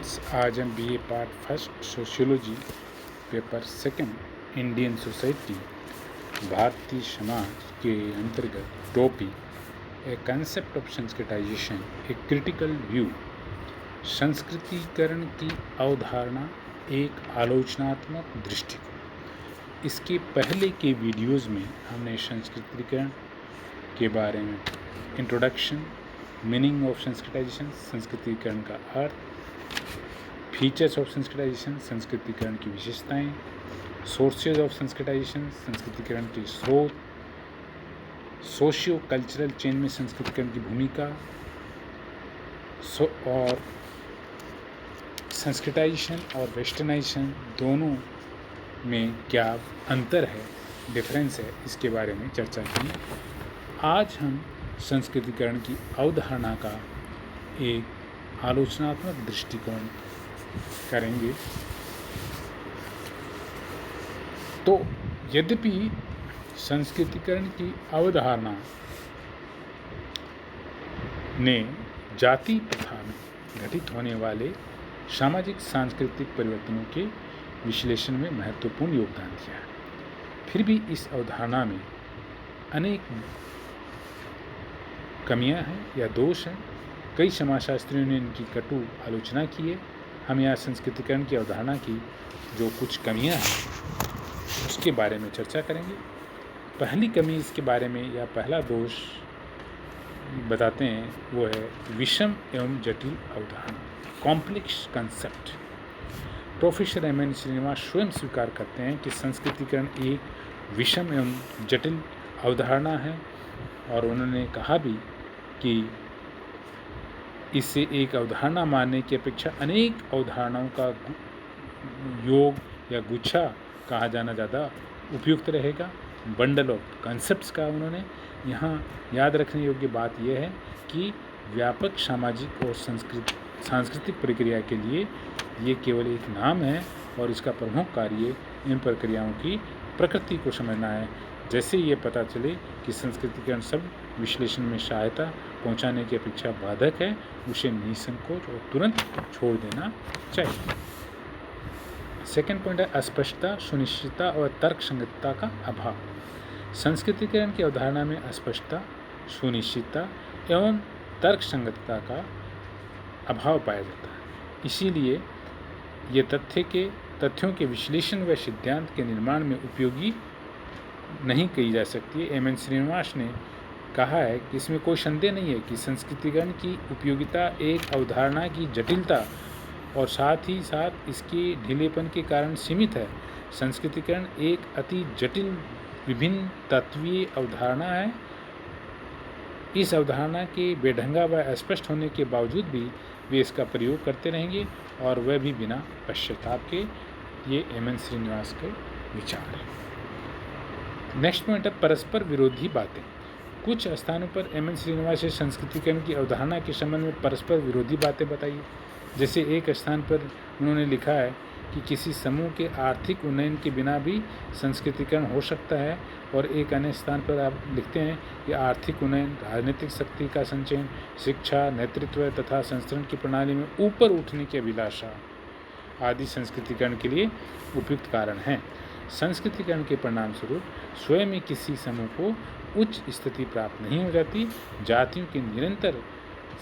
Friends, आज हम BA part first sociology paper second Indian society भारतीय समाज के अंतर्गत topic a concept of Sanskritization a critical view संस्कृतिकरण की अवधारणा एक आलोचनात्मक दृष्टिकोण। इसके पहले के वीडियोज़ में हमने संस्कृतिकरण के बारे में इंट्रोडक्शन, मीनिंग ऑफ संस्कृताइजेशन, संस्कृतिकरण का अर्थ, फीचर्स ऑफ संस्कृताइजेशन, संस्कृतिकरण की विशेषताएं, सोर्सेज ऑफ संस्कृताइजेशन, संस्कृतिकरण के स्रोत, सोशियो कल्चरल चेंज में संस्कृतिकरण की भूमिका, और संस्कृताइजेशन और वेस्टर्नाइजेशन दोनों में क्या अंतर है, डिफरेंस है, इसके बारे में चर्चा की। आज हम संस्कृतिकरण की अवधारणा का एक आलोचनात्मक दृष्टिकोण करेंगे। तो यद्यपि संस्कृतिकरण की अवधारणा ने जाति प्रथा में घटित होने वाले सामाजिक सांस्कृतिक परिवर्तनों के विश्लेषण में महत्वपूर्ण योगदान दिया है, फिर भी इस अवधारणा में अनेक कमियां हैं या दोष हैं। कई समाजशास्त्रियों ने इनकी कटु आलोचना की है। हम यहाँ संस्कृतिकरण की अवधारणा की जो कुछ कमियां हैं उसके बारे में चर्चा करेंगे। पहली कमी इसके बारे में या पहला दोष बताते हैं वो है विषम एवं जटिल अवधारणा, complex concept. Professor M N Srinivas स्वयं स्वीकार करते हैं कि संस्कृतिकरण एक विषम एवं जटिल अवधारणा है, और उन्होंने कहा भी कि इसे एक अवधारणा मानने की अपेक्षा अनेक अवधारणाओं का योग या गुच्छा कहा जाना ज़्यादा उपयुक्त रहेगा। बंडल ऑफ कॉन्सेप्ट्स का उन्होंने यहाँ याद रखने योग्य बात यह है कि व्यापक सामाजिक और सांस्कृतिक प्रक्रिया के लिए ये केवल एक नाम है और इसका प्रमुख कार्य इन प्रक्रियाओं की प्रकृति को समझना है। जैसे ये पता चले कि संस्कृतिकरण शब्द विश्लेषण में सहायता पहुंचाने की अपेक्षा बाधक है, उसे निसंकोच और तुरंत छोड़ देना चाहिए। सेकंड पॉइंट है अस्पष्टता, सुनिश्चितता और तर्क संगतता का अभाव। संस्कृतिकरण की अवधारणा में अस्पष्टता, सुनिश्चितता एवं तर्क संगतता का अभाव पाया जाता है। इसीलिए ये तथ्यों के विश्लेषण व सिद्धांत के निर्माण में उपयोगी नहीं कही जा सकती है। एम एन श्रीनिवास ने कहा है कि इसमें कोई संदेह नहीं है कि संस्कृतिकरण की उपयोगिता एक अवधारणा की जटिलता और साथ ही साथ इसके ढीलेपन के कारण सीमित है। संस्कृतिकरण एक अति जटिल विभिन्न तत्वीय अवधारणा है। इस अवधारणा के बेढंगा व अस्पष्ट होने के बावजूद भी वे इसका प्रयोग करते रहेंगे, और वह भी बिना पश्चाताप के। ये एम एन श्रीनिवास के विचार है। नेक्स्ट पॉइंट है परस्पर विरोधी बातें। कुछ स्थानों पर एम एन श्रीनिवास ने संस्कृतिकरण की अवधारणा के संबंध में परस्पर विरोधी बातें बताई। जैसे एक स्थान पर उन्होंने लिखा है कि किसी समूह के आर्थिक उन्नयन के बिना भी संस्कृतिकरण हो सकता है, और एक अन्य स्थान पर आप लिखते हैं कि आर्थिक उन्नयन, राजनीतिक शक्ति का संचयन, शिक्षा, नेतृत्व तथा संस्करण की प्रणाली में ऊपर उठने की अभिलाषा आदि संस्कृतिकरण के लिए उपयुक्त कारण हैं। संस्कृतिकरण के परिणाम स्वरूप स्वयं में किसी समूह को उच्च स्थिति प्राप्त नहीं हो जाती। जातियों के निरंतर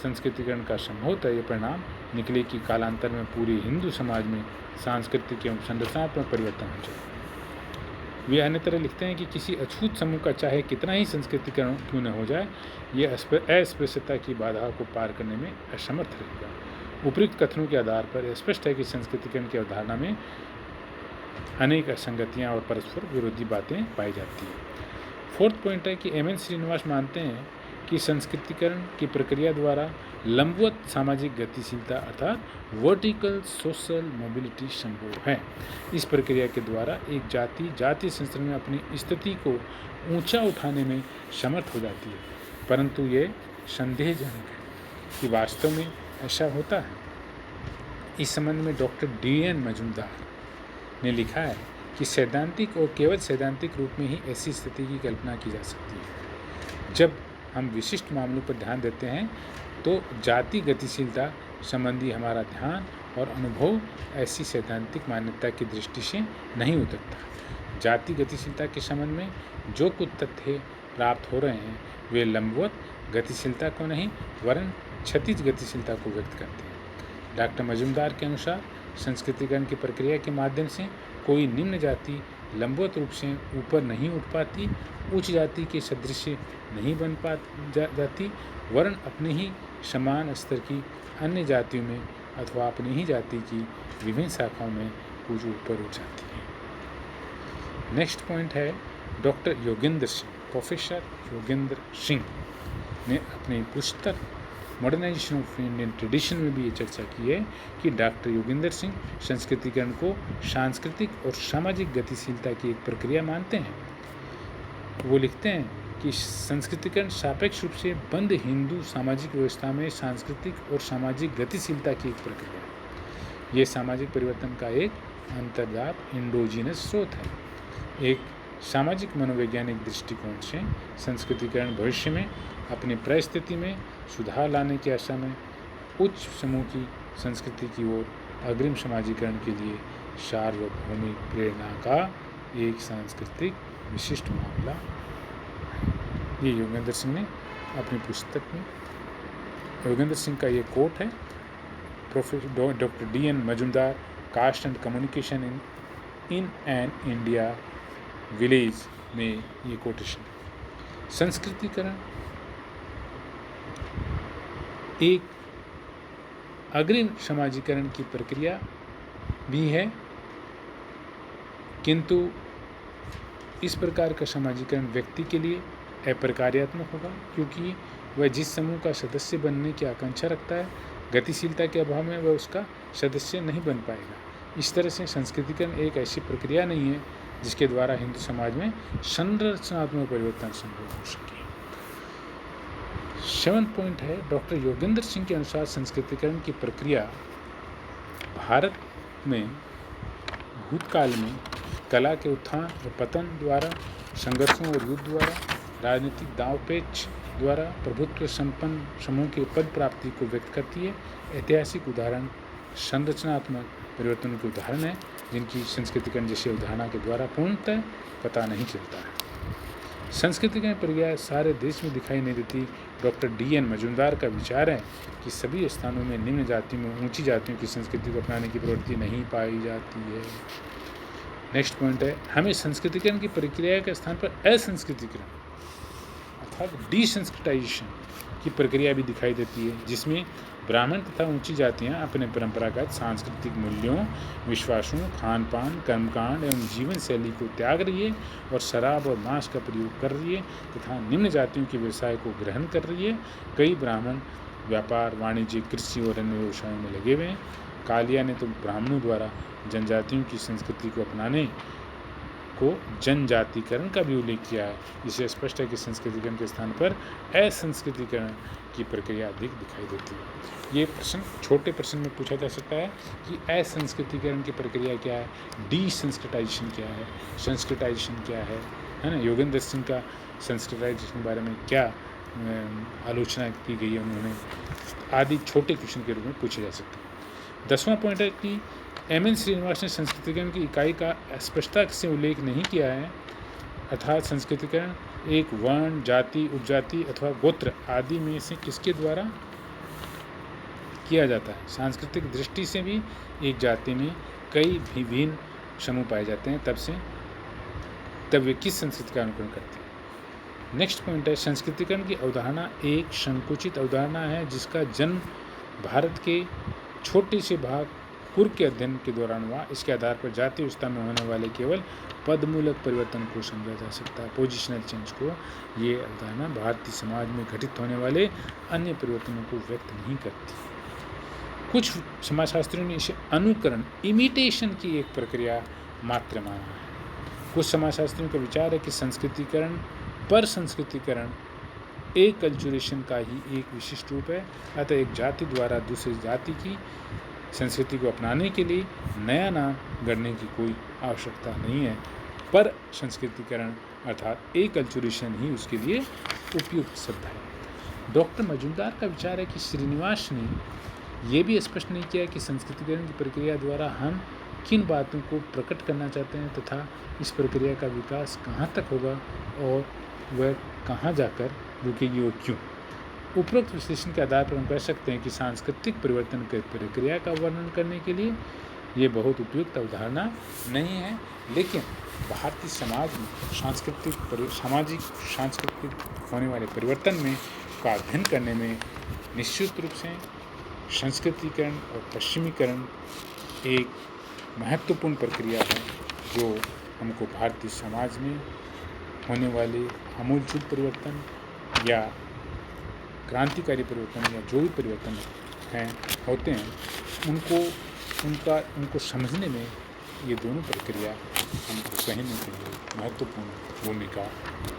संस्कृतिकरण का संभवतः ये परिणाम निकले कि कालांतर में पूरे हिंदू समाज में सांस्कृतिक एवं संरचनात्मक परिवर्तन हो जाए। वे अन्य तरह लिखते हैं कि किसी अछूत समूह का चाहे कितना ही संस्कृतिकरण क्यों न हो जाए, ये अस्पृश्यता की बाधा को पार करने में असमर्थ रहेगा। उपयुक्त कथनों के आधार पर स्पष्ट है कि संस्कृतिकरण की अवधारणा में अनेक असंगतियाँ और परस्पर विरोधी बातें पाई जाती हैं। फोर्थ पॉइंट है कि एम एन श्रीनिवास मानते हैं कि संस्कृतिकरण की प्रक्रिया द्वारा लंबवत सामाजिक गतिशीलता अर्थात वर्टिकल सोशल मोबिलिटी संभव है। इस प्रक्रिया के द्वारा एक जातीय संस्करण में अपनी स्थिति को ऊंचा उठाने में समर्थ हो जाती है, परंतु ये संदेहजनक है कि वास्तव में ऐसा होता है। इस संबंध में डॉक्टर डी एन मजूमदार ने लिखा है कि सैद्धांतिक और केवल सैद्धांतिक रूप में ही ऐसी स्थिति की कल्पना की जा सकती है। जब हम विशिष्ट मामलों पर ध्यान देते हैं तो जाति गतिशीलता संबंधी हमारा ध्यान और अनुभव ऐसी सैद्धांतिक मान्यता की दृष्टि से नहीं उतरता। जाति गतिशीलता के संबंध में जो कुछ तथ्य प्राप्त हो रहे हैं वे लंबवत गतिशीलता को नहीं वरन क्षैतिज गतिशीलता को व्यक्त करते हैं। डॉक्टर मजुमदार के अनुसार संस्कृतिकरण की प्रक्रिया के माध्यम से कोई निम्न जाति लंबवत रूप से ऊपर नहीं उठ पाती, उच्च जाति के सदृश नहीं बन जाती, वरन अपने ही समान स्तर की अन्य जातियों में अथवा अपनी ही जाति की विभिन्न शाखाओं में कुछ ऊपर उठ जाती है। नेक्स्ट पॉइंट है डॉक्टर योगेंद्र सिंह, प्रोफेसर योगेंद्र सिंह ने अपनी पुस्तक मॉडर्नाइजेशन ऑफ इंडियन ट्रेडिशन में भी ये चर्चा की है कि डॉक्टर योगेंद्र सिंह संस्कृतिकरण को सांस्कृतिक और सामाजिक गतिशीलता की एक प्रक्रिया मानते हैं। वो लिखते हैं कि संस्कृतिकरण सापेक्ष रूप से बंद हिंदू सामाजिक व्यवस्था में सांस्कृतिक और सामाजिक गतिशीलता की एक प्रक्रिया है। ये सामाजिक परिवर्तन का एक अंतर्जात इंडोजीनस स्रोत है। एक सामाजिक मनोवैज्ञानिक दृष्टिकोण से संस्कृतिकरण भविष्य में अपनी परिस्थिति में सुधार लाने की आशा में उच्च समूह की संस्कृति की ओर अग्रिम समाजीकरण के लिए सार्वभौमिक प्रेरणा का एक सांस्कृतिक विशिष्ट मामला है। ये योगेंद्र सिंह ने अपनी पुस्तक में, योगेंद्र सिंह का ये कोट है, professor doctor D.N. Majumdar, caste and communication in an India village में ये कोटेशन। संस्कृतिकरण एक अग्रिम समाजीकरण की प्रक्रिया भी है, किंतु इस प्रकार का समाजीकरण व्यक्ति के लिए अप्रकार्यात्मक होगा, क्योंकि वह जिस समूह का सदस्य बनने की आकांक्षा रखता है, गतिशीलता के अभाव में वह उसका सदस्य नहीं बन पाएगा। इस तरह से संस्कृतिकरण एक ऐसी प्रक्रिया नहीं है जिसके द्वारा हिंदू समाज में संरचनात्मक परिवर्तन संभव हो सके। 7 पॉइंट है डॉक्टर योगेंद्र सिंह के अनुसार संस्कृतिकरण की प्रक्रिया भारत में भूतकाल में कला के उत्थान और पतन द्वारा, संघर्षों और युद्ध द्वारा, राजनीतिक दांवपेच द्वारा प्रभुत्व संपन्न समूह की पद प्राप्ति को व्यक्त करती है। ऐतिहासिक उदाहरण संरचनात्मक परिवर्तनों के उदाहरण हैं जिनकी संस्कृतिकरण जैसे उदाहरणों के द्वारा पूर्णतः पता नहीं चलता है। संस्कृतिकरण प्रक्रिया सारे देश में दिखाई नहीं देती। Doctor D.N. मजुमदार का विचार है कि सभी स्थानों में निम्न जातियों में ऊंची जातियों की संस्कृति को अपनाने की प्रवृत्ति नहीं पाई जाती है। नेक्स्ट पॉइंट है, हमें संस्कृतिकरण की प्रक्रिया के स्थान पर असंस्कृतिकरण अर्थात डिसंस्कृटाइजेशन की प्रक्रिया भी दिखाई देती है, जिसमें ब्राह्मण तथा ऊंची जातियां अपने परंपरागत सांस्कृतिक मूल्यों, विश्वासों, खान पान, कर्मकांड एवं जीवन शैली को त्याग रही है और शराब और मांस का प्रयोग कर रही है तथा निम्न जातियों के व्यवसाय को ग्रहण कर रही है। कई ब्राह्मण व्यापार, वाणिज्य, कृषि और अन्य व्यवसायों में लगे हुए हैं। कालिया ने तो ब्राह्मणों द्वारा जनजातियों की संस्कृति को अपनाने को जनजातिकरण का भी उल्लेख किया है। इसे स्पष्ट है कि संस्कृतिकरण के स्थान पर असंस्कृतिकरण की प्रक्रिया अधिक दिखाई देती है। ये प्रश्न छोटे प्रश्न में पूछा जा सकता है कि असंस्कृतिकरण की प्रक्रिया क्या है, डिसंस्कृटाइजेशन क्या है, संस्कृताइजेशन क्या है ना। योगेंद्र सिंह का संस्कृताइजेशन के बारे में क्या आलोचना की गई है उन्होंने, आदि छोटे क्वेश्चन के रूप में पूछे जा सकते हैं। 10वां पॉइंट है कि M.N. श्रीनिवास ने संस्कृतिकरण की इकाई का स्पष्टता से उल्लेख नहीं किया है, अर्थात संस्कृतिकरण एक वर्ण, जाति, उपजाति अथवा गोत्र आदि में से किसके द्वारा किया जाता है। सांस्कृतिक दृष्टि से भी एक जाति में कई विभिन्न समूह पाए जाते हैं, तब वे किस संस्कृति का अनुकरण करते हैं। नेक्स्ट पॉइंट है, संस्कृतिकरण की अवधारणा एक संकुचित अवधारणा है जिसका जन्म भारत के छोटे से भाग कुर के अध्ययन के दौरान हुआ। इसके आधार पर जातीय व्यवस्था में होने वाले केवल पदमूलक परिवर्तन को समझा जा सकता है, पोजिशनल चेंज को। ये अवधारणा भारतीय समाज में घटित होने वाले अन्य परिवर्तनों को व्यक्त नहीं करती। कुछ समाजशास्त्रियों ने इसे अनुकरण, इमिटेशन की एक प्रक्रिया मात्र माना है। कुछ समाजशास्त्रियों का विचार है कि संस्कृतिकरण पर संस्कृतिकरण एक कल्चुरेशन का ही एक विशिष्ट रूप है, अतः एक जाति द्वारा दूसरी जाति की संस्कृति को अपनाने के लिए नया नाम गढ़ने की कोई आवश्यकता नहीं है, पर संस्कृतिकरण अर्थात एकल्चुरेशन ही उसके लिए उपयुक्त शब्द है। डॉक्टर मजुमदार का विचार है कि श्रीनिवास ने ये भी स्पष्ट नहीं किया कि संस्कृतिकरण की प्रक्रिया द्वारा हम किन बातों को प्रकट करना चाहते हैं तथा इस प्रक्रिया का विकास कहाँ तक होगा और वह कहाँ जाकर रुकेगी और क्यों। उपरोक्त विश्लेषण के आधार पर हम कह सकते हैं कि सांस्कृतिक परिवर्तन की प्रक्रिया का वर्णन करने के लिए ये बहुत उपयुक्त अवधारणा नहीं है, लेकिन भारतीय समाज में सामाजिक सांस्कृतिक होने वाले परिवर्तन में का अध्ययन करने में निश्चित रूप से संस्कृतिकरण और पश्चिमीकरण एक महत्वपूर्ण प्रक्रिया है, जो हमको भारतीय समाज में होने वाले आमूलचूल परिवर्तन या क्रांतिकारी परिवर्तन या जो भी परिवर्तन होते हैं उनको समझने में ये दोनों प्रक्रिया हमको कहीं न कहीं महत्वपूर्ण भूमिका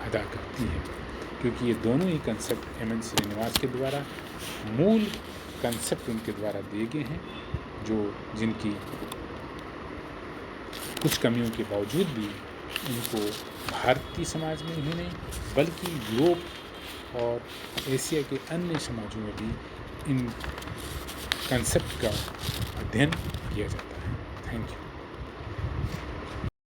अदा करती है, क्योंकि ये दोनों ही कंसेप्ट एम एन श्रीनिवास के द्वारा मूल कंसेप्ट उनके द्वारा दिए गए हैं, जिनकी कुछ कमियों के बावजूद भी इनको भारतीय समाज में ही नहीं बल्कि यूरोप और एशिया के अन्य समाजों में भी इन कंसेप्ट का अध्ययन किया जाता है। Thank you.